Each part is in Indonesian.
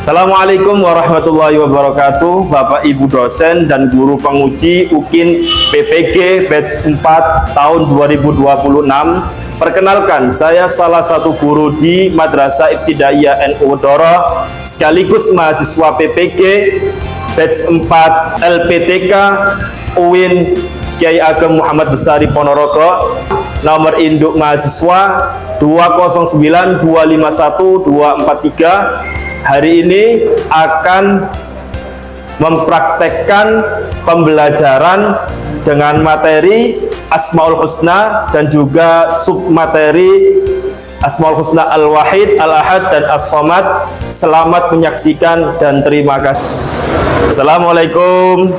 Assalamualaikum warahmatullahi wabarakatuh, Bapak Ibu dosen dan guru penguji UKIN PPG batch 4 tahun 2026. Perkenalkan, saya salah satu guru di Madrasah Ibtidaiyah NU Doroh sekaligus mahasiswa PPG batch 4 LPTK UIN Kiai Ageng Muhammad Besari Ponorogo. Nomor induk mahasiswa 209251243. Hari ini akan mempraktekkan pembelajaran dengan materi Asmaul Husna dan juga submateri Asmaul Husna Al-Wahid, Al-Ahad, dan As-Somad. Selamat menyaksikan dan terima kasih. Assalamualaikum.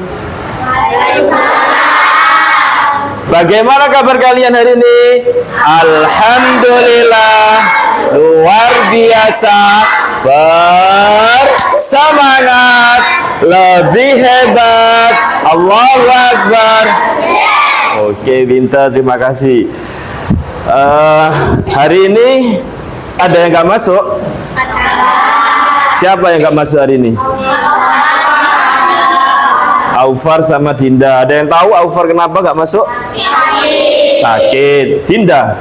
Bagaimana kabar kalian hari ini? Alhamdulillah, luar biasa, bersemangat, lebih hebat. Allahu Akbar. Oke, Binta, terima kasih. Hari ini ada yang nggak masuk? Siapa yang nggak masuk hari ini? Aufar sama Dinda. Ada yang tahu Aufar kenapa nggak masuk? Sakit. Dinda?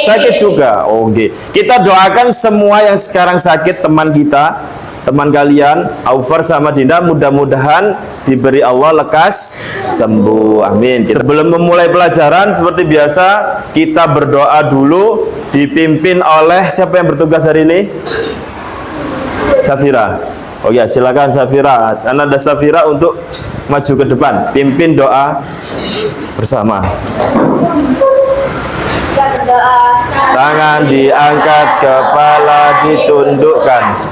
Sakit juga. Oke. Kita doakan semua yang sekarang sakit, teman kita, teman kalian, Aufar sama Dinda, mudah-mudahan diberi Allah lekas sembuh. Amin. Sebelum memulai pelajaran, seperti biasa, kita berdoa dulu, dipimpin oleh siapa yang bertugas hari ini? Safira. Oh ya, silakan Safira. Anda Safira untuk maju ke depan, pimpin doa bersama. Tangan diangkat, kepala ditundukkan.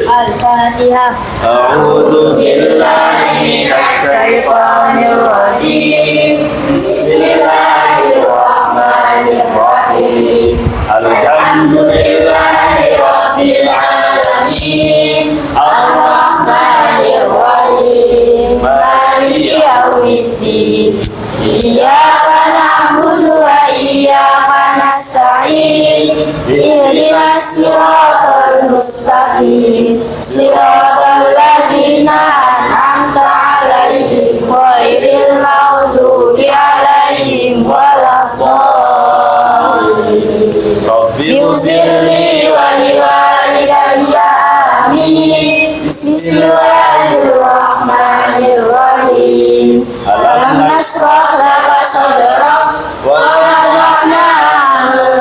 Al-Fatihah. A'udzu billahi Syaitanir rajim. Bismillahirrahmanirrahim. Alhamdulillahi Rabbil alamin. Ar-Rahmanir-Rahim. Maliki yaumiddin. Iyyaka na'budu wa iyyaka nasta'in. Ihdinas siratal mustaqim. Siratal ladzina an'amta 'alaihim ghairil maghdubi 'alaihim waladdallin. Bi'ufirli wa liwalidayya. Amin. Bismillahirrahmanirrahim. Alam nasrah laka sadrak wa wada'na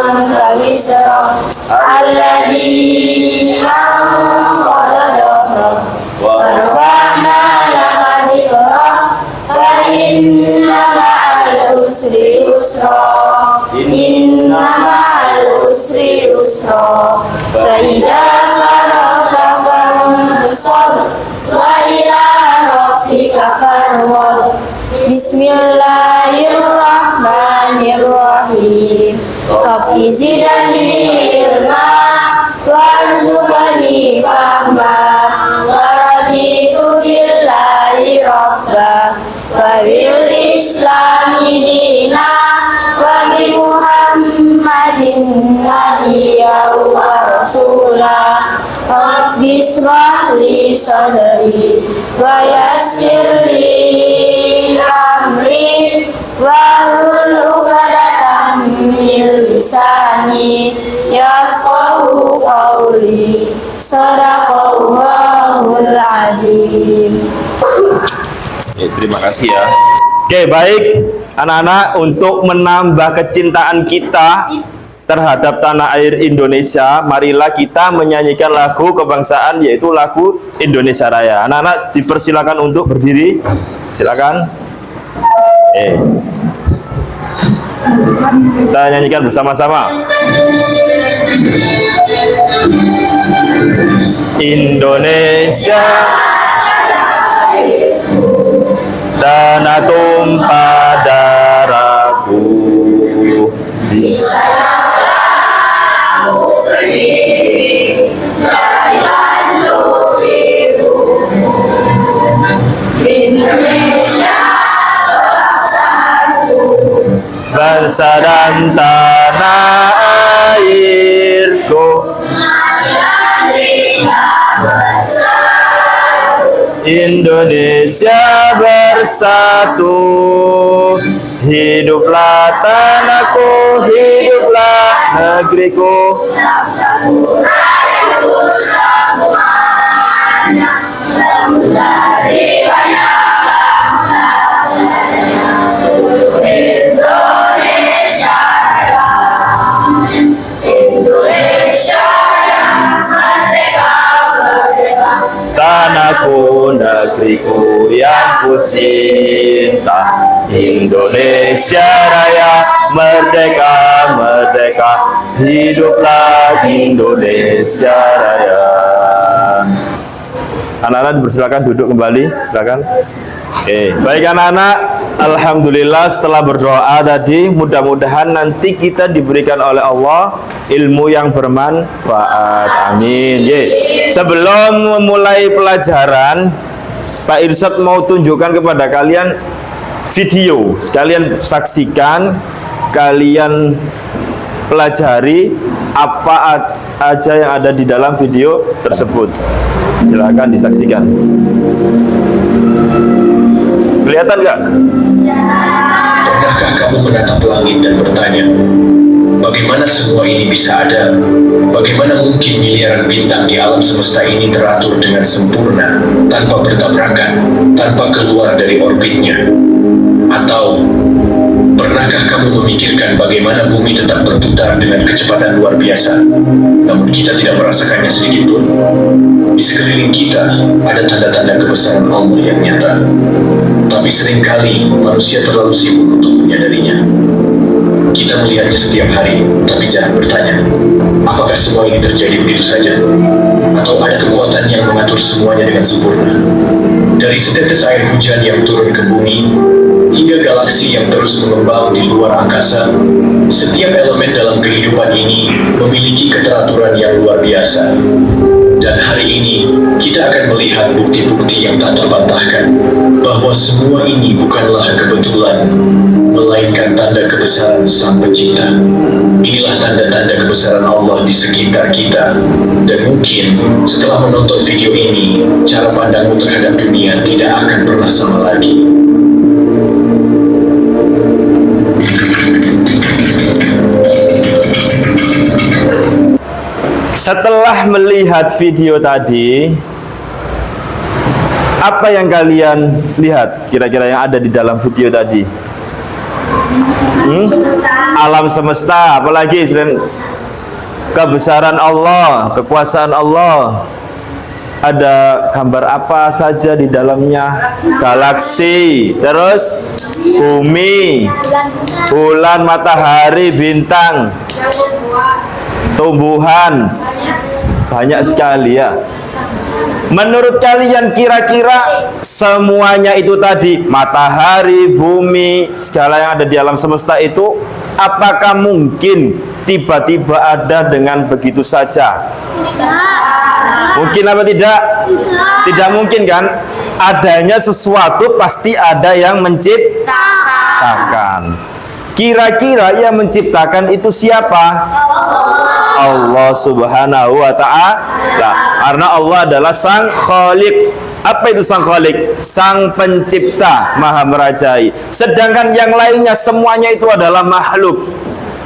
anka wizrak alladzi anqadha dhahrak wa rafa'na laka dhikrak fa inna ma'al usri yusra inna ma'al usri yusra fa idza faragta fansab wa ila rabbika farghab. Bismillahirrahmanirrahim. Rabbi zidni ilma warzuqni fahma wa raditu billahi rabba wa bil islami dina wa bi muhammadin nabiyya wa rasula. Rabbi israh li sadri wa yassir li amri wahlul 'uqdatam min lisani yafqahu qawli. Shadaqallahul adzim. Terima kasih ya. Oke, baik anak-anak, untuk menambah kecintaan kita terhadap tanah air Indonesia, marilah kita menyanyikan lagu kebangsaan, yaitu lagu Indonesia Raya. Anak-anak dipersilakan untuk berdiri. Silakan. Kita nyanyikan bersama-sama. Indonesia, tanah tumpah darahku, di sana aku berdiri dari Bandung ibu. Indonesia bangsa dan tanah airku, Indonesia bersatu. Hiduplah tanahku, hiduplah negeriku. Tanahku, negeriku yang ku cinta, Indonesia Raya, merdeka, merdeka, hiduplah Indonesia Raya. Anak-anak dipersilakan duduk kembali, silakan. Oke, baik anak-anak, alhamdulillah setelah berdoa tadi, mudah-mudahan nanti kita diberikan oleh Allah ilmu yang bermanfaat. Amin. Ye. Sebelum memulai pelajaran, Pak Irsyad mau tunjukkan kepada kalian video. Kalian saksikan, kalian pelajari apa aja yang ada di dalam video tersebut. Silakan disaksikan. Kelihatan nggak? Pernahkah kamu menatap langit dan bertanya, bagaimana semua ini bisa ada? Bagaimana mungkin miliaran bintang di alam semesta ini teratur dengan sempurna, tanpa bertabrakan, tanpa keluar dari orbitnya? Atau, pernahkah kamu memikirkan bagaimana bumi tetap berputar dengan kecepatan luar biasa, namun kita tidak merasakannya sedikit pun? Di sekeliling kita ada tanda-tanda kebesaran Allah yang nyata, tapi seringkali manusia terlalu sibuk untuk menyadarinya. Kita melihatnya setiap hari, tapi jarang bertanya, apakah semua ini terjadi begitu saja? Atau ada kekuatan yang mengatur semuanya dengan sempurna? Dari setetes air hujan yang turun ke bumi, hingga galaksi yang terus mengembang di luar angkasa, setiap elemen dalam kehidupan ini memiliki keteraturan yang luar biasa. Dan hari ini, kita akan melihat bukti-bukti yang tak terbantahkan bahwa semua ini bukanlah kebetulan, melainkan tanda kebesaran Sang Pencipta. Inilah tanda-tanda kebesaran Allah di sekitar kita. Dan mungkin setelah menonton video ini, cara pandangmu terhadap dunia tidak akan pernah sama lagi. Setelah melihat video tadi, apa yang kalian lihat kira-kira yang ada di dalam video tadi? Alam semesta, apalagi selain kebesaran Allah, kekuasaan Allah. Ada gambar apa saja di dalamnya? Galaksi, terus bumi, bulan, matahari, bintang, tumbuhan, banyak sekali ya. Menurut kalian kira-kira semuanya itu tadi, matahari, bumi, segala yang ada di alam semesta itu, apakah mungkin tiba-tiba ada dengan begitu saja? Mungkin apa tidak? Tidak mungkin kan? Adanya sesuatu pasti ada yang menciptakan. Kira-kira yang menciptakan itu siapa? Allah Subhanahu wa ta'ala. Karena Allah adalah Sang Khalik. Apa itu Sang Khalik? Sang Pencipta, Maha Merajai. Sedangkan yang lainnya semuanya itu adalah makhluk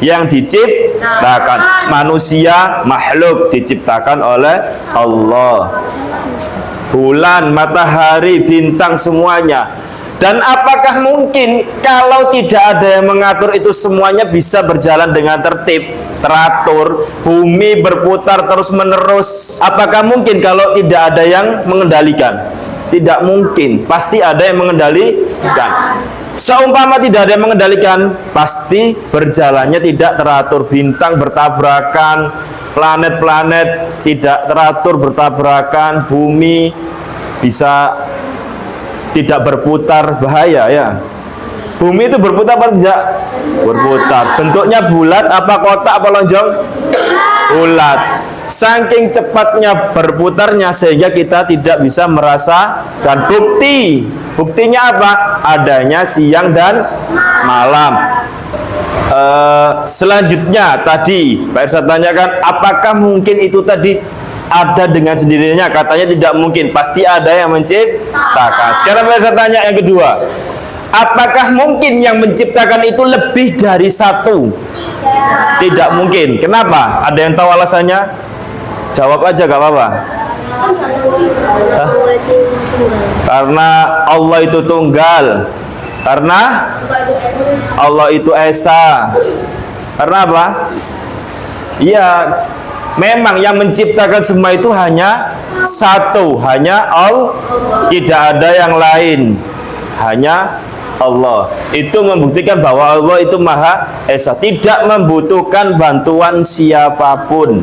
yang diciptakan. Manusia makhluk diciptakan oleh Allah. Bulan, matahari, bintang, semuanya. Dan apakah mungkin kalau tidak ada yang mengatur itu semuanya bisa berjalan dengan tertib, teratur, bumi berputar terus-menerus? Apakah mungkin kalau tidak ada yang mengendalikan? Tidak mungkin, pasti ada yang mengendalikan. Seumpama tidak ada yang mengendalikan, pasti berjalannya tidak teratur. Bintang bertabrakan, planet-planet tidak teratur bertabrakan, bumi bisa tidak berputar, bahaya ya. Bumi itu berputar apa tidak? Berputar. Bentuknya bulat apa kotak apa lonjong? Bulat. Saking cepatnya berputarnya sehingga kita tidak bisa merasakan bukti. Buktinya apa? Adanya siang dan malam. Selanjutnya tadi Pak Irsyad tanyakan, apakah mungkin itu tadi ada dengan sendirinya? Katanya tidak mungkin, pasti ada yang menciptakan. Sekarang saya tanya yang kedua, apakah mungkin yang menciptakan itu lebih dari satu? Tidak mungkin. Kenapa? Ada yang tahu alasannya? Jawab aja, gak apa-apa. Hah? Karena Allah itu tunggal. Karena Allah itu esa. Karena apa? Iya, memang yang menciptakan semua itu hanya satu, hanya Allah, tidak ada yang lain, hanya Allah. Itu membuktikan bahwa Allah itu Maha Esa, tidak membutuhkan bantuan siapapun.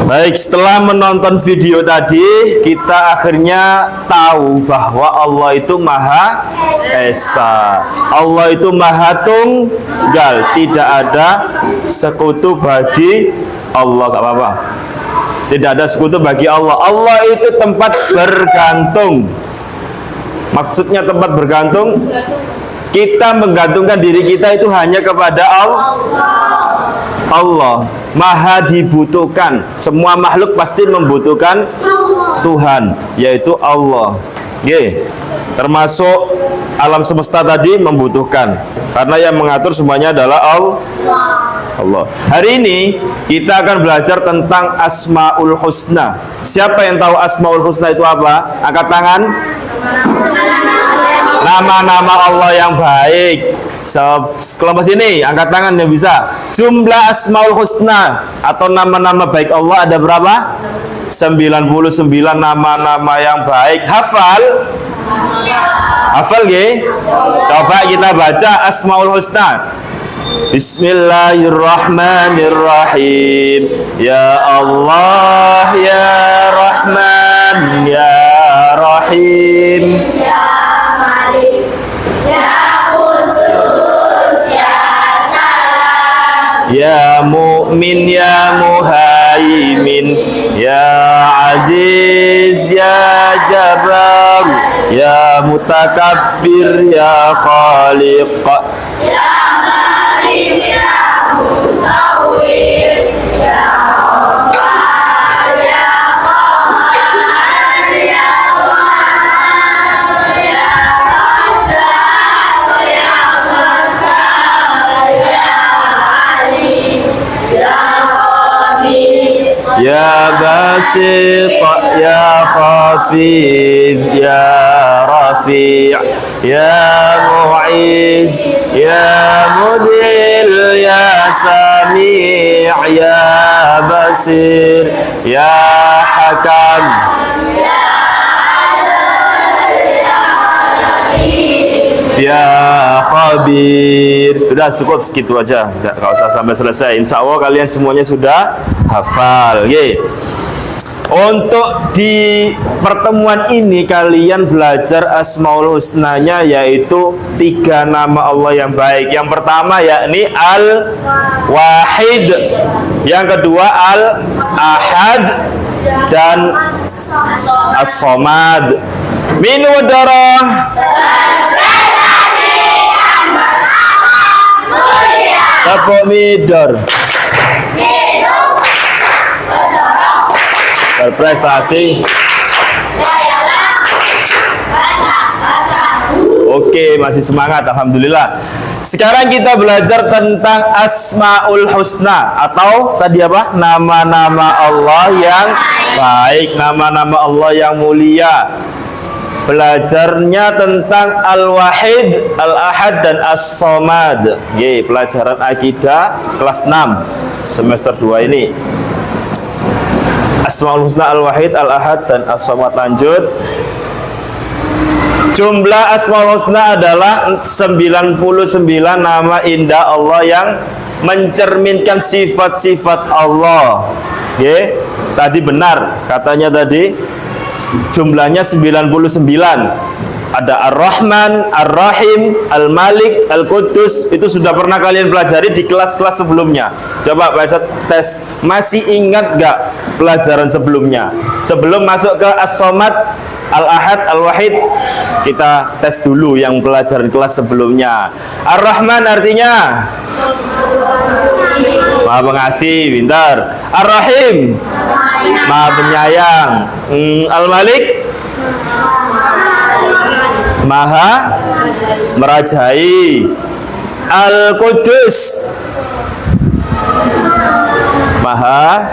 Baik, setelah menonton video tadi, kita akhirnya tahu bahwa Allah itu Maha Esa. Allah itu Maha Tunggal, tidak ada sekutu bagi Allah. Gak apa-apa. Tidak ada sekutu bagi Allah. Allah itu tempat bergantung. Maksudnya tempat bergantung, kita menggantungkan diri kita itu hanya kepada Allah. Maha dibutuhkan. Semua makhluk pasti membutuhkan Tuhan, yaitu Allah. Termasuk alam semesta tadi membutuhkan, karena yang mengatur semuanya adalah Allah. Hari ini kita akan belajar tentang Asmaul Husna. Siapa yang tahu Asmaul Husna itu apa? Angkat tangan. Nama-nama Allah yang baik. Kelompok sini angkat tangan yang bisa. Jumlah Asmaul Husna atau nama-nama baik Allah ada berapa? 99 nama-nama yang baik. Hafal? Hafal nggih? Coba kita baca Asmaul Husna. Bismillahirrahmanirrahim. Ya Allah, ya Rahman, ya Rahim. Ya Malik, Ya Qudus, Ya Salam, Ya Mu'min, Ya Muhaimin, Ya Aziz, Ya Jabbar, Ya Mutakabbir, Ya Khaliq, Ya Malim, Ya Musawwir, Ya Ghaffar, Ya Qahhar, Ya Wahhab, Ya Razzaq, Ya Fattah, Ya Alim, Ya Qabir, Ya Basit, Ya Khafid, Ya Rafi', Ya Mu'iz, Ya Mudil, Ya Sami', Ya Basir, Ya Hakam, Ya Khabir. Sudah cukup segitu aja, nggak usah sampai selesai. Insya Allah kalian semuanya sudah hafal. Untuk di pertemuan ini kalian belajar Asmaul Husnanya, yaitu 3 nama Allah yang baik. Yang pertama yakni Al-Wahid, yang kedua Al-Ahad, dan As-Somad. Minum darah. Tepuk midor. Berprestasi. Oke, masih semangat, alhamdulillah. Sekarang kita belajar tentang Asmaul Husna, atau tadi apa? Nama-nama Allah yang baik, nama-nama Allah yang mulia. Belajarnya tentang Al-Wahid, Al-Ahad, dan As-Somad. Pelajaran akidah kelas 6 semester 2 ini. Asmaul Husna, Al-Wahid, Al-Ahad, dan As-Somad. Lanjut. Jumlah Asmaul Husna adalah 99 nama indah Allah yang mencerminkan sifat-sifat Allah. Tadi benar katanya tadi jumlahnya 99. Ada Ar-Rahman, Ar-Rahim, Al-Malik, Al-Qudus. Itu sudah pernah kalian pelajari di kelas-kelas sebelumnya. Coba baca tes, masih ingat gak pelajaran sebelumnya? Sebelum masuk ke As-Somad, Al-Ahad, Al-Wahid, kita tes dulu yang pelajaran kelas sebelumnya. Ar-Rahman artinya Maha Pengasih, pintar. Ar-Rahim Maha Penyayang. Al-Malik, Maha Merajai. Al-Qudus, Maha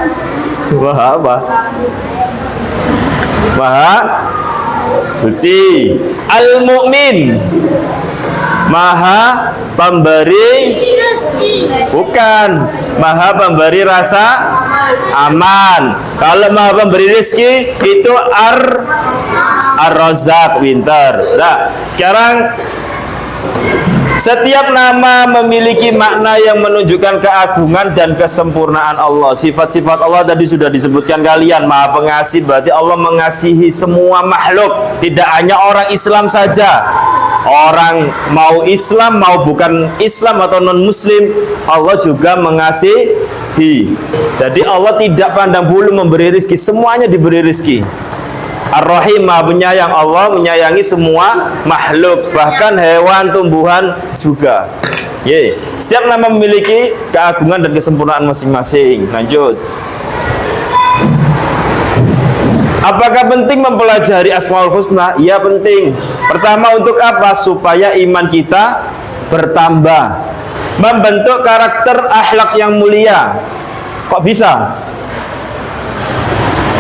Suci. Al-Mu'min, Maha Pemberi, bukan, Maha Pemberi rasa aman. Kalau Maha Pemberi rezeki itu Ar-Razzaq, pintar. Nah, sekarang setiap nama memiliki makna yang menunjukkan keagungan dan kesempurnaan Allah. Sifat-sifat Allah tadi sudah disebutkan kalian. Maha Pengasih, berarti Allah mengasihi semua makhluk, tidak hanya orang Islam saja. Orang mau Islam, mau bukan Islam atau non-Muslim, Allah juga mengasihi. Jadi Allah tidak pandang bulu memberi rizki, semuanya diberi rizki. Ar-Rahim, Maha Penyayang, Allah menyayangi semua makhluk, bahkan hewan, tumbuhan juga. Setiap nama memiliki keagungan dan kesempurnaan masing-masing. Lanjut. Apakah penting mempelajari Asmaul Husna? Ya, penting. Pertama, untuk apa? Supaya iman kita bertambah, membentuk karakter akhlak yang mulia. Kok bisa?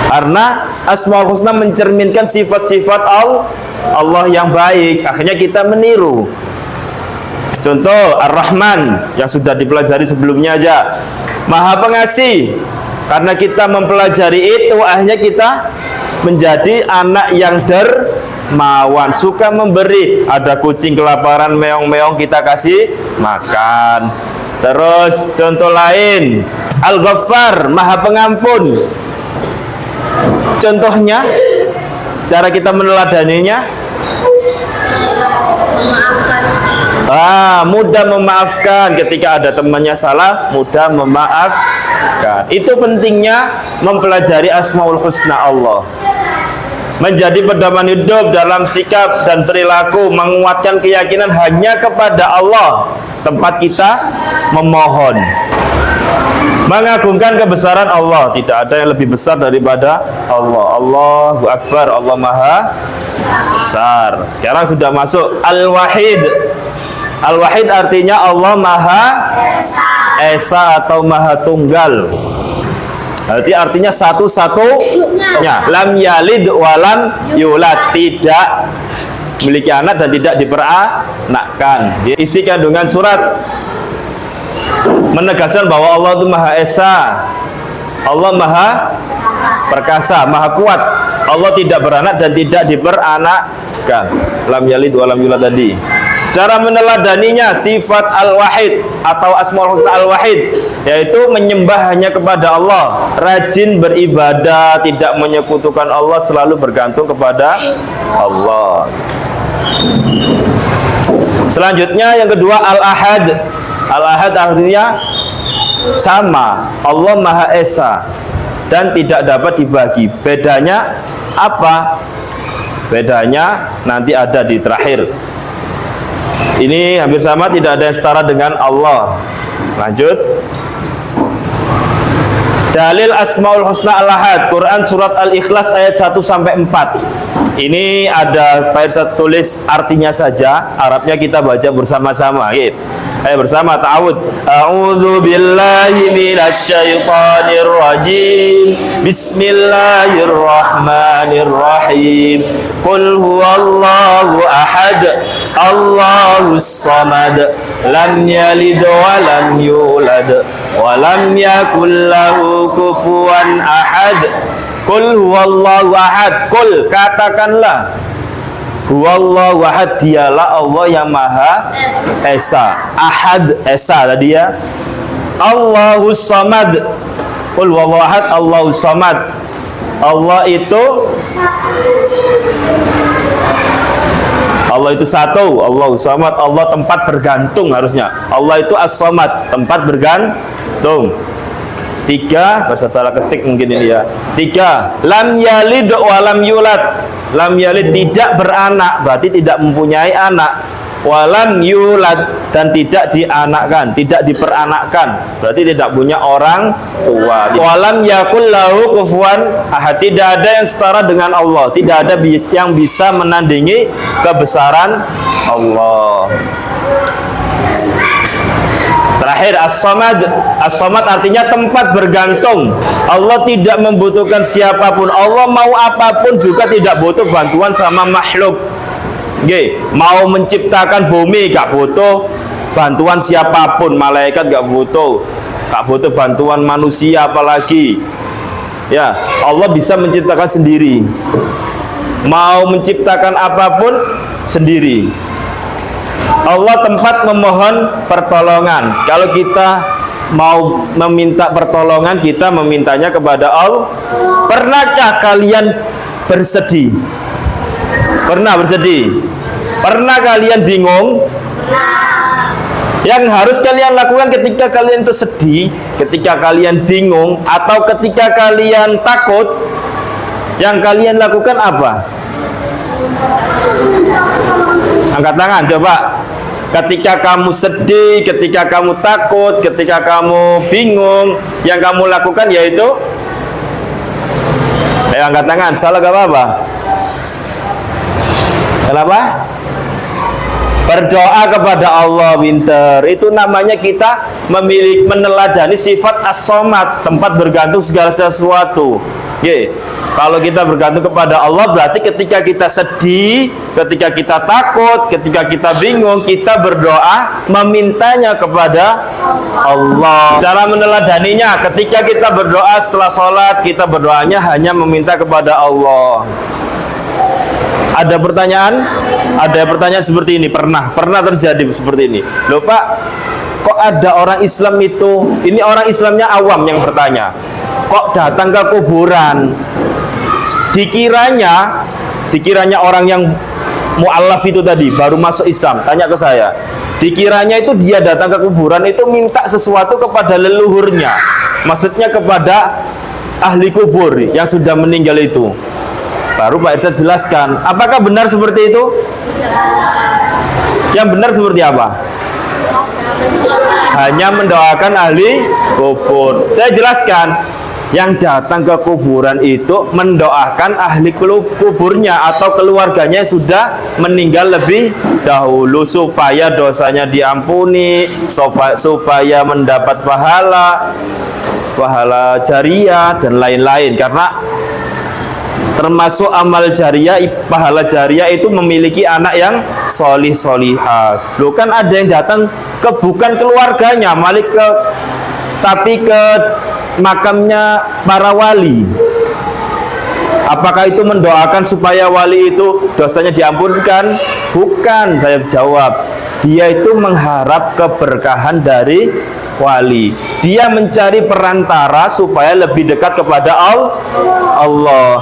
Karena Asmaul Husna mencerminkan sifat-sifat Allah yang baik. Akhirnya kita meniru. Contoh Ar-Rahman yang sudah dipelajari sebelumnya aja. Maha Pengasih. Karena kita mempelajari itu, akhirnya kita menjadi anak yang dermawan, suka memberi. Ada kucing kelaparan, meong-meong, kita kasih makan. Terus contoh lain, Al-Ghaffar, Maha Pengampun. Contohnya, cara kita meneladaninya, mudah memaafkan. Ketika ada temannya salah, mudah memaafkan. Itu pentingnya mempelajari Asmaul Husna Allah. Menjadi pedoman hidup dalam sikap dan perilaku, menguatkan keyakinan hanya kepada Allah tempat kita memohon. Mengagungkan kebesaran Allah, tidak ada yang lebih besar daripada Allah. Allahu Akbar, Allah Maha Besar. Sekarang sudah masuk Al-Wahid. Al-Wahid artinya Allah Maha Esa atau Maha Tunggal. Berarti artinya satu-satunya. Lam yalid walam yulad, tidak memiliki anak dan tidak diperanakkan. Isi kandungan surat menegaskan bahwa Allah itu Maha Esa, Allah Maha Perkasa, Maha Kuat. Allah tidak beranak dan tidak diperanakkan. Lam yalid walam yulad tadi. Cara meneladaninya, sifat Al-Wahid atau Asmaul Husna Al-Wahid, yaitu menyembah hanya kepada Allah, rajin beribadah, tidak menyekutukan Allah, selalu bergantung kepada Allah. Selanjutnya yang kedua, Al-Ahad. Al-Ahad artinya sama, Allah Maha Esa dan tidak dapat dibagi. Bedanya apa? Bedanya nanti ada di terakhir. Ini hampir sama, tidak ada yang setara dengan Allah. Lanjut. Dalil Asmaul Husna Al-Ahad, Quran surat Al-Ikhlas ayat 1 sampai 4. Ini ada Pak Irsad tulis artinya saja, Arabnya kita baca bersama-sama. Ayo bersama ta'awud. A'udzu billahi minasyaitonir rajim. Bismillahirrahmanirrahim. Qul huwallahu ahad, Allahus samad, lam yalid wa lam yulad wa lam yakul lahu kufuwan ahad. Qul huwallahu ahad. Qul, katakanlah, huwallahu ahad, dialah Allah yang Maha Esa. Ahad, Esa tadi ya. Allahus samad. Qul huwallahu ahad, Allahus samad. Allah itu satu, Allahus samad. Allah tempat bergantung harusnya. Allah itu as-samad, tempat bergantung. 3, bahasa salah ketik mungkin ini ya. 3, lam yalid wa lam yulad. Lam yalid, tidak beranak, berarti tidak mempunyai anak. walam yulad, dan tidak dianakkan, tidak diperanakkan, berarti tidak punya orang tua. Walam yakul lahu kufuwan ahad, tidak ada yang setara dengan Allah, tidak ada yang bisa menandingi kebesaran Allah. Terakhir, as-samad. As-samad artinya tempat bergantung. Allah tidak membutuhkan siapapun. Allah mau apapun juga tidak butuh bantuan sama makhluk. Mau menciptakan bumi gak butuh bantuan siapapun, malaikat gak butuh bantuan manusia apalagi. Ya, Allah bisa menciptakan sendiri. Mau menciptakan apapun sendiri. Allah tempat memohon pertolongan. Kalau kita mau meminta pertolongan, kita memintanya kepada Allah. Pernahkah kalian bersedih? Pernah bersedih? Pernah kalian bingung? Yang harus kalian lakukan ketika kalian itu sedih, ketika kalian bingung, atau ketika kalian takut, yang kalian lakukan apa? Angkat tangan coba. Ketika kamu sedih, ketika kamu takut, ketika kamu bingung, yang kamu lakukan yaitu angkat tangan. Salah gak apa-apa. Kenapa? Berdoa kepada Allah, winter. Itu namanya kita meneladani sifat as-samad, tempat bergantung segala sesuatu. Kalau kita bergantung kepada Allah, berarti ketika kita sedih, ketika kita takut, ketika kita bingung, kita berdoa memintanya kepada Allah. Cara meneladaninya, ketika kita berdoa setelah sholat, kita berdoanya hanya meminta kepada Allah. Ada pertanyaan? Ada pertanyaan seperti ini, pernah terjadi seperti ini. Loh Pak, kok ada orang Islam itu, ini orang Islamnya awam yang bertanya, kok datang ke kuburan? Dikiranya orang yang mu'allaf itu tadi baru masuk Islam, tanya ke saya, dikiranya itu dia datang ke kuburan itu minta sesuatu kepada leluhurnya, maksudnya kepada ahli kubur yang sudah meninggal itu. Baru Pak Irsyad jelaskan, apakah benar seperti itu? Yang benar seperti apa? Hanya mendoakan ahli kubur. Saya jelaskan, yang datang ke kuburan itu mendoakan ahli kuburnya atau keluarganya yang sudah meninggal lebih dahulu, supaya dosanya diampuni, supaya mendapat pahala jariah dan lain-lain. Karena termasuk amal jariah, pahala jariah itu memiliki anak yang solih-solihah. Loh kan ada yang datang ke bukan keluarganya, tapi ke makamnya para wali. Apakah itu mendoakan supaya wali itu dosanya diampunkan? Bukan, saya jawab. Dia itu mengharap keberkahan dari wali. Dia mencari perantara supaya lebih dekat kepada Allah.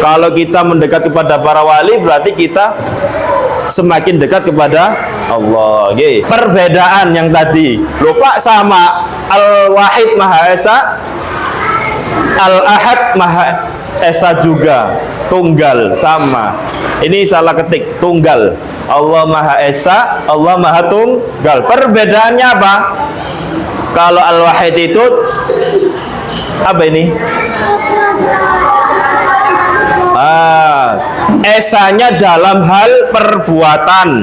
Kalau kita mendekat kepada para wali, berarti kita semakin dekat kepada Allah. Perbedaan yang tadi, lupa sama Al-Wahid Maha Esa, Al-Ahad Maha Esa juga, tunggal, sama. Ini salah ketik, tunggal. Allah Maha Esa, Allah Maha Tunggal. Perbedaannya apa? Kalau Al-Wahid itu apa ini? Esanya dalam hal perbuatan.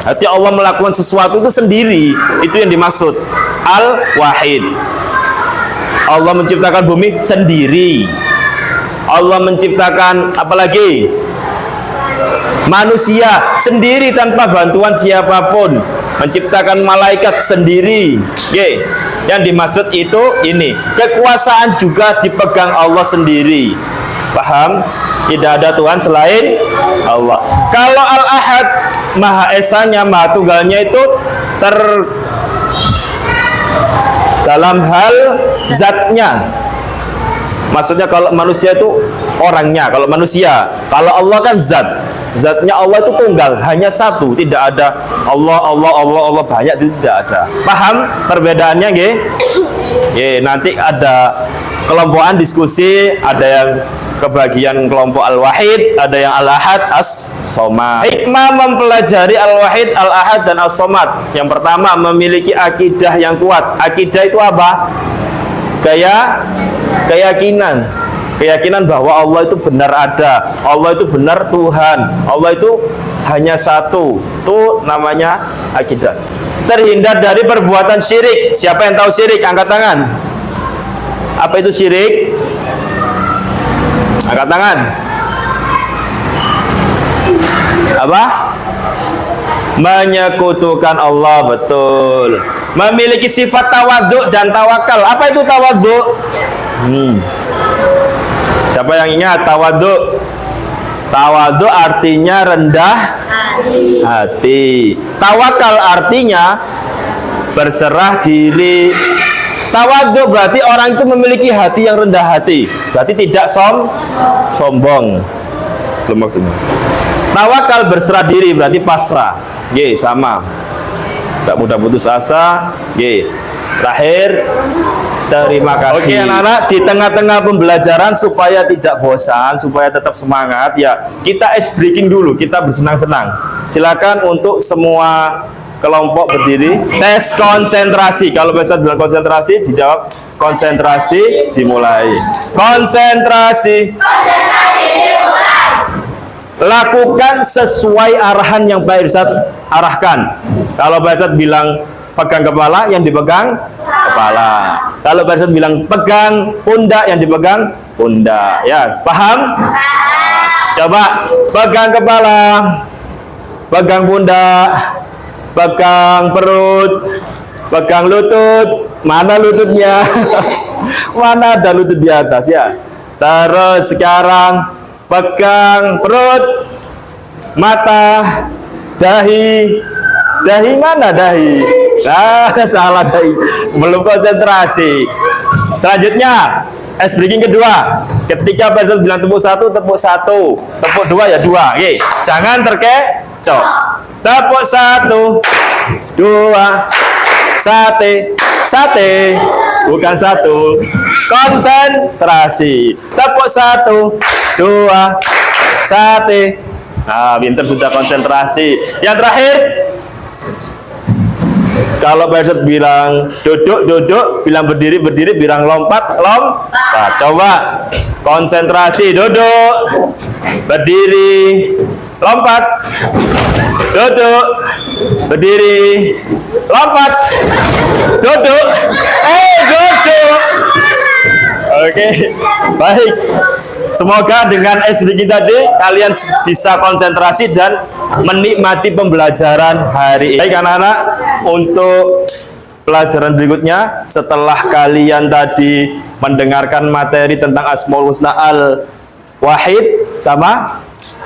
Artinya Allah melakukan sesuatu itu sendiri, itu yang dimaksud Al-Wahid. Allah menciptakan bumi sendiri. Allah menciptakan apalagi? Manusia sendiri tanpa bantuan siapapun. Menciptakan malaikat sendiri. Yang dimaksud itu ini, kekuasaan juga dipegang Allah sendiri. Paham? Tidak ada Tuhan selain Allah. Kalau Al-Ahad Maha Esanya, Maha Tunggalnya itu dalam hal zatnya. Maksudnya kalau manusia itu orangnya, kalau manusia. Kalau Allah kan zatnya Allah itu tunggal, hanya satu, tidak ada Allah banyak, tidak ada. Paham perbedaannya nanti ada kelompokan diskusi, ada yang kebagian kelompok Al-Wahid, ada yang Al-Ahad, As-Somad. Hikmah mempelajari Al-Wahid, Al-Ahad, dan As-Somad. Yang pertama, memiliki akidah yang kuat. Akidah itu apa? Keyakinan. Keyakinan bahwa Allah itu benar ada, Allah itu benar Tuhan, Allah itu hanya satu. Itu namanya akidah. Terhindar dari perbuatan syirik. Siapa yang tahu syirik? Angkat tangan. Apa itu syirik? Angkat tangan. Apa? Menyekutukan Allah, betul. Memiliki sifat tawadhu dan tawakal. Apa itu tawadhu? Siapa yang ingat tawadhu? Tawadhu artinya rendah hati. Tawakal artinya berserah diri. Tawadhu berarti orang itu memiliki hati yang rendah hati. Berarti tidak sombong. Belum waktunya. Tawakal berserah diri berarti pasrah. Ye, sama. Tak mudah putus asa. Ye. Terakhir, terima kasih. Oke anak-anak, di tengah-tengah pembelajaran supaya tidak bosan, supaya tetap semangat ya, kita ice breaking dulu, kita bersenang-senang. Silakan untuk semua kelompok berdiri. Tes konsentrasi. Kalau biasa bilang konsentrasi, dijawab konsentrasi, dimulai. Konsentrasi. Konsentrasi dimulai. Lakukan sesuai arahan yang Pak Irsyad arahkan. Kalau Pak Irsyad bilang pegang kepala, yang dipegang kepala. Kalau Pak Irsyad bilang pegang pundak, yang dipegang pundak. Ya, paham? Coba pegang kepala, pegang pundak, pegang perut, pegang lutut. Mana lututnya? Mana ada lutut di atas ya? Terus sekarang pegang perut, mata, dahi. Dahi mana dahi? Nah, salah dahi. Belum konsentrasi. Selanjutnya, ice breaking kedua. Ketika Basil bilang tepuk satu, tepuk satu. Tepuk dua ya dua. Oke, jangan terkecoh. Tepuk satu, dua, sate, sate. Bukan satu. Konsentrasi. Tepuk satu, dua, sate. Nah, pinter sudah konsentrasi. Yang terakhir, kalau Basit bilang duduk, duduk, bilang berdiri, berdiri, bilang lompat, lompat. Coba konsentrasi, duduk, berdiri, lompat, duduk, berdiri, lompat, duduk, duduk. Oke, baik. Semoga dengan SD kita tadi kalian bisa konsentrasi dan menikmati pembelajaran hari ini. Baik anak-anak, untuk pelajaran berikutnya setelah kalian tadi mendengarkan materi tentang Asmaul Husna Al-Wahid sama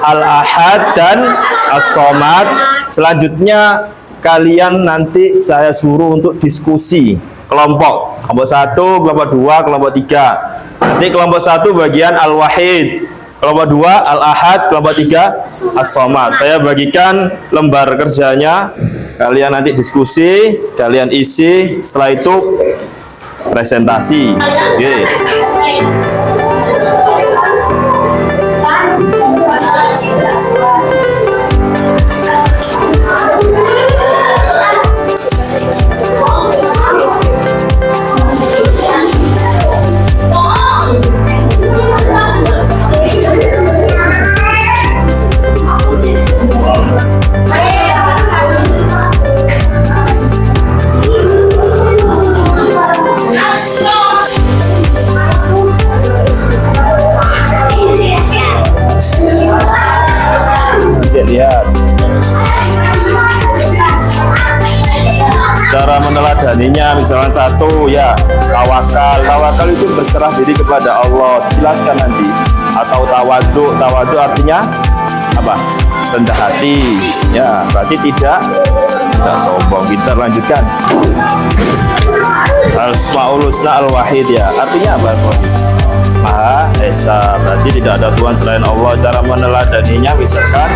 Al-Ahad dan As-Somad, selanjutnya kalian nanti saya suruh untuk diskusi kelompok 1, kelompok 2, kelompok 3. Nanti kelompok 1 bagian Al-Wahid, kelompok 2 Al-Ahad, kelompok 3 As-Somad. Saya bagikan lembar kerjanya, kalian nanti diskusi, kalian isi, setelah itu presentasi. Oke. Lihat cara meneladaninya, misalnya 1 ya tawakal. Tawakal itu berserah diri kepada Allah, jelaskan nanti. Atau tawadhu, tawadhu artinya apa? Rendah hati ya, berarti tidak sombong. Kita lanjutkan. Asmaul Husna Al-Wahid ya, artinya apa? Maha Esa, berarti tidak ada Tuhan selain Allah. Cara meneladaninya misalkan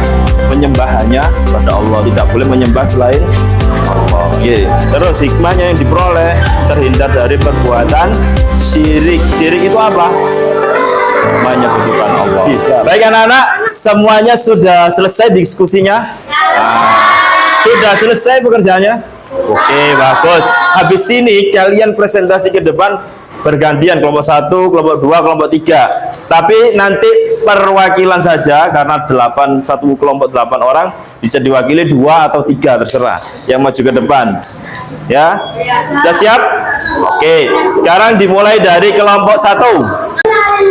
menyembah hanya pada Allah, tidak boleh menyembah selain Allah. Terus hikmahnya yang diperoleh, terhindar dari perbuatan syirik. Syirik itu apa? Menyekutukan Baik anak-anak, semuanya sudah selesai diskusinya? Sudah selesai pekerjaannya? Oke, bagus. Habis ini kalian presentasi ke depan bergantian, kelompok 1, kelompok 2, kelompok 3. Tapi nanti perwakilan saja, karena satu kelompok 8 orang, bisa diwakili 2 atau 3, terserah yang maju ke depan. Ya, sudah siap? Oke, sekarang dimulai dari kelompok 1.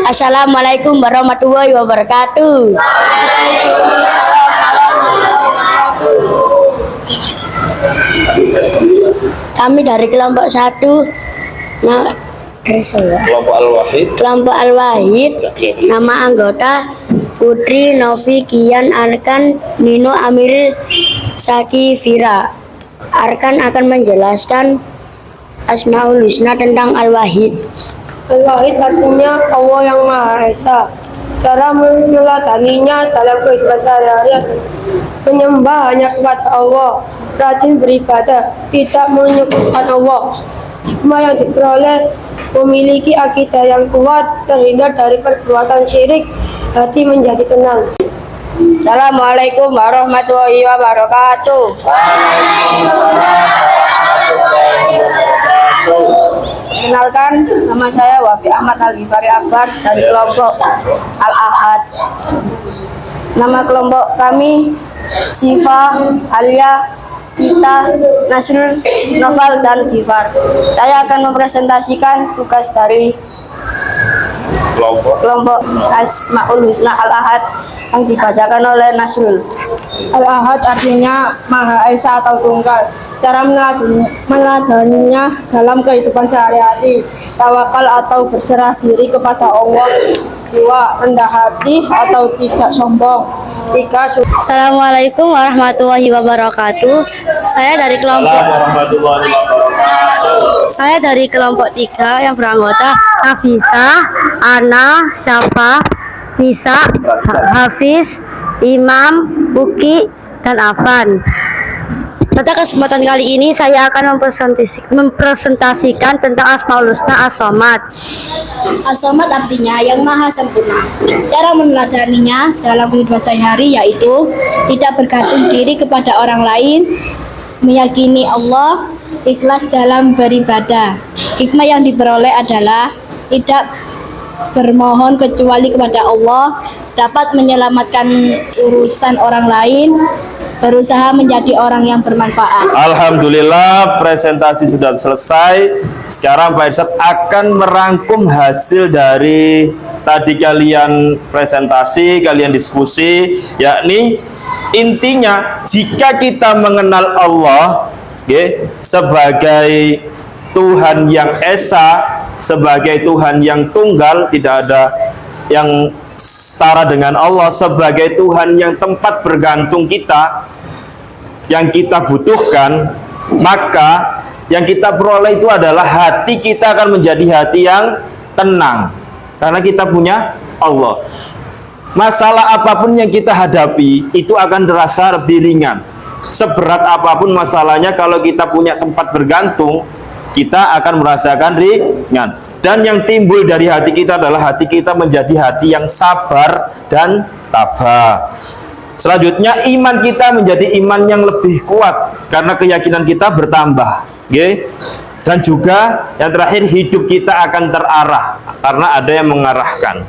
Assalamualaikum warahmatullahi wabarakatuh. Kami dari kelompok 1. Nah, Kelompok Al-Wahid. kelompok Al-Wahid. Nama anggota Putri Novi Kian Arkan Nino Amir Saki Vira. Arkan akan menjelaskan Asmaul Husna tentang Al-Wahid. Al-Wahid artinya Allah yang Maha Esa. Cara meneladaninya dalam kehidupan sehari-hari adalah menyembah hanya kepada Allah, rajin beribadah, tidak menyebutkan Allah. Hikmah yang diperoleh memiliki akidah yang kuat, terhindar dari perbuatan syirik, hati menjadi tenang. Assalamualaikum warahmatullahi wabarakatuh. Kenalkan, nama saya Wafi Ahmad Al-Ghifari Akbar dari kelompok Al-Ahad. Nama kelompok kami Sifa, Alia, Cita, Nasrul, Noval, dan Ghifar. Saya akan mempresentasikan tugas dari kelompok Asmaul Husna Al-Ahad yang dibacakan oleh Nasrul. Al-Ahad artinya Maha Esa atau Tunggal. Cara meneladaninya dalam kehidupan sehari-hari, tawakal atau berserah diri kepada Allah. 2. Rendah hati atau tidak sombong. 3. Assalamualaikum warahmatullahi wabarakatuh. Saya dari kelompok 3 yang beranggota Hafizah, Ana, Syafa, Nisa, Hafiz, Imam, Uki, dan Afan. Pada kesempatan kali ini saya akan mempresentasikan tentang Asmaul Husna As-Somad. As-Somad artinya yang maha sempurna. Cara meneladaninya dalam kehidupan sehari-hari yaitu tidak bergantung diri kepada orang lain, meyakini Allah, ikhlas dalam beribadah. Hikmah yang diperoleh adalah tidak bermohon kecuali kepada Allah, dapat menyelamatkan urusan orang lain, berusaha menjadi orang yang bermanfaat. Alhamdulillah, presentasi sudah selesai. Sekarang Pak Irsyad akan merangkum hasil dari tadi kalian presentasi, kalian diskusi, yakni intinya jika kita mengenal Allah sebagai Tuhan yang Esa, sebagai Tuhan yang tunggal, tidak ada yang setara dengan Allah, sebagai Tuhan yang tempat bergantung kita, yang kita butuhkan, maka yang kita peroleh itu adalah hati kita akan menjadi hati yang tenang karena kita punya Allah. Masalah apapun yang kita hadapi itu akan terasa lebih ringan. Seberat apapun masalahnya, kalau kita punya tempat bergantung, kita akan merasakan ringan. Dan yang timbul dari hati kita adalah hati kita menjadi hati yang sabar dan tabah. Selanjutnya iman kita menjadi iman yang lebih kuat karena keyakinan kita bertambah. Dan juga yang terakhir, hidup kita akan terarah karena ada yang mengarahkan.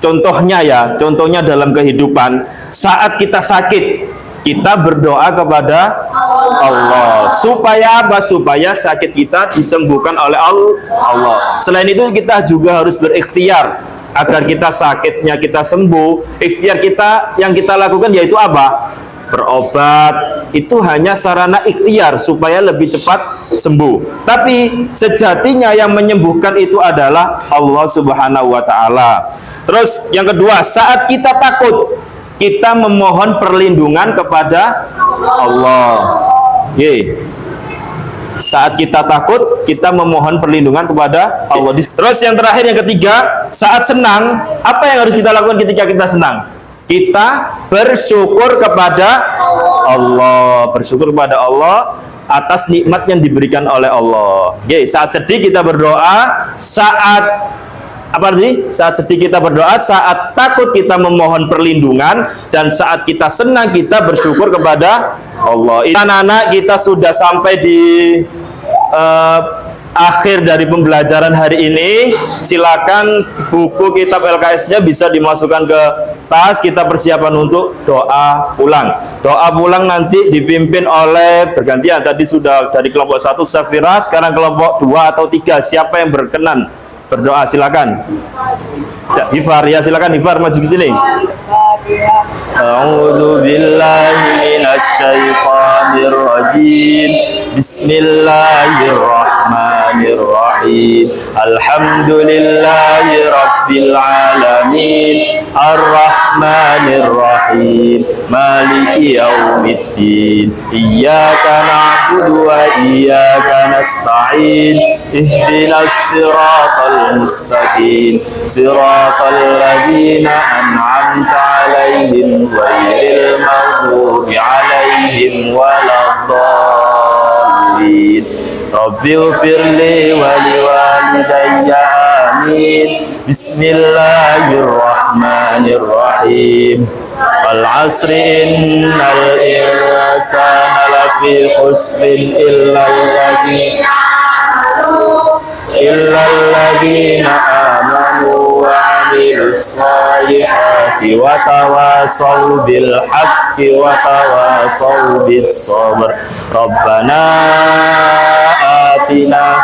Contohnya dalam kehidupan, saat kita sakit, kita berdoa kepada Allah. Supaya apa? Supaya sakit kita disembuhkan oleh Allah. Selain itu kita juga harus berikhtiar agar kita sakitnya kita sembuh. Ikhtiar kita yang kita lakukan yaitu apa? Berobat. Itu hanya sarana ikhtiar supaya lebih cepat sembuh. Tapi sejatinya yang menyembuhkan itu adalah Allah Subhanahu wa Ta'ala. Terus yang kedua, saat kita takut, kita memohon perlindungan kepada Allah. Saat kita takut, kita memohon perlindungan kepada Allah. Terus yang terakhir, yang ketiga, saat senang, apa yang harus kita lakukan ketika kita senang? Kita bersyukur kepada Allah. Bersyukur kepada Allah atas nikmat yang diberikan oleh Allah. Saat sedih kita berdoa, saat Apa arti? Saat sedih kita berdoa, saat takut kita memohon perlindungan, dan saat kita senang kita bersyukur kepada Allah. Anak-anak, kita sudah sampai di akhir dari pembelajaran hari ini. Silakan buku kitab LKS-nya bisa dimasukkan ke tas. Kita persiapan untuk doa pulang. Doa pulang nanti dipimpin oleh bergantian. Tadi sudah dari kelompok 1 Safira, sekarang kelompok 2 atau 3. Siapa yang berkenan berdoa? Silakan. Ya, Hifar, ya silakan Hifar maju ke sini. A'udzu billahi minasy syaithanir rajim. Bismillahirrahmanirrahim. Alhamdulillahi rabbil alamin. Arrahmanir rahim. Maliki yaumiddin. Iyyaka na'budu wa iyyaka nasta'in. Ihdinas siratal mustaqim. Siratal ladzina an'amta 'alaihim ghairil maghdubi 'alaihim waladdallin. Rabbighfirli wa liwalidayya amin. Bismillahirrahmanirrahim. Wal 'asri innal insana lafi khusrin illalladzina amanu wa 'amilus solihati wa tawasaw bil haqqi wa tawasaw bis sabr. Rabbana atina